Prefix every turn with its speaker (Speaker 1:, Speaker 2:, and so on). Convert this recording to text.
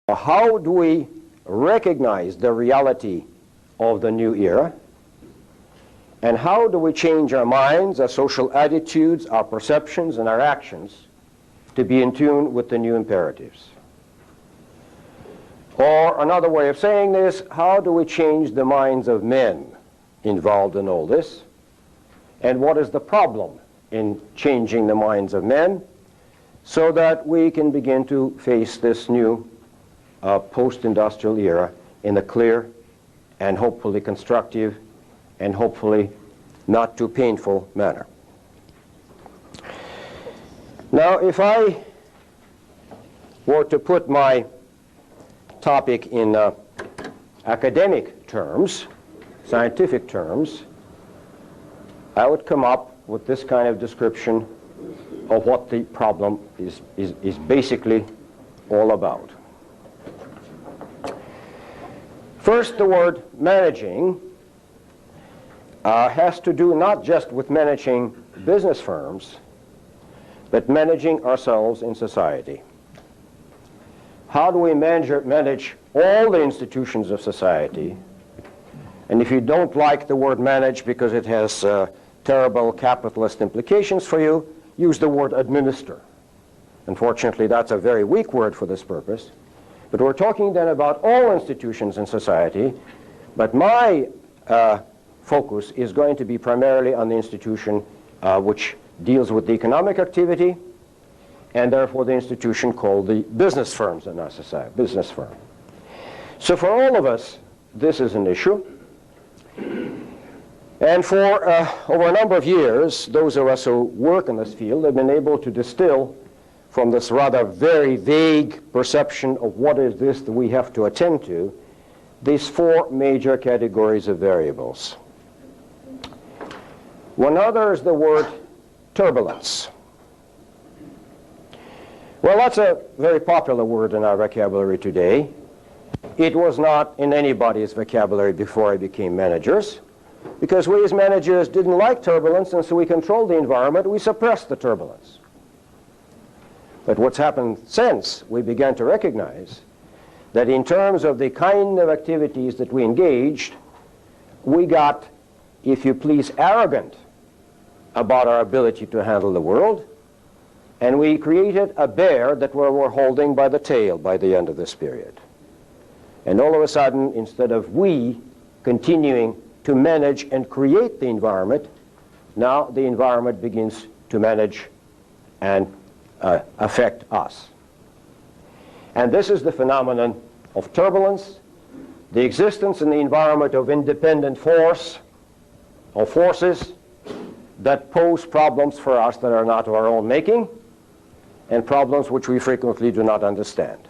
Speaker 1: How do we recognize the reality of the new era? And how do we change our minds, our social attitudes, our perceptions, and our actions to be in tune with the new imperatives? Or another way of saying this, how do we change the minds of men involved in all this? And what is the problem in changing the minds of men so that we can begin to face this new post-industrial era in a clear and hopefully constructive and hopefully not too painful manner. Now, if I were to put my topic in academic terms, scientific terms, I would come up with this kind of description of what the problem is basically all about. First, the word managing has to do not just with managing business firms, but managing ourselves in society. How do we manage all the institutions of society? And if you don't like the word manage because it has terrible capitalist implications for you, use the word administer. Unfortunately, that's a very weak word for this purpose. But we're talking then about all institutions in society. But my focus is going to be primarily on the institution which deals with the economic activity, and therefore the institution called the business firms in our society, business firm. So for all of us, this is an issue. And for over a number of years, those of us who work in this field have been able to distill from this rather very vague perception of what is this that we have to attend to, these four major categories of variables. One other is the word turbulence. Well, that's a very popular word in our vocabulary today. It was not in anybody's vocabulary before I became managers, because we as managers didn't like turbulence, and so we controlled the environment, we suppressed the turbulence. But what's happened since we began to recognize that in terms of the kind of activities that we engaged, we got, if you please, arrogant about our ability to handle the world, and we created a bear that we were holding by the tail by the end of this period. And all of a sudden, instead of we continuing to manage and create the environment, now the environment begins to manage and affect us. And this is the phenomenon of turbulence, the existence in the environment of independent force, or forces that pose problems for us that are not of our own making, and problems which we frequently do not understand.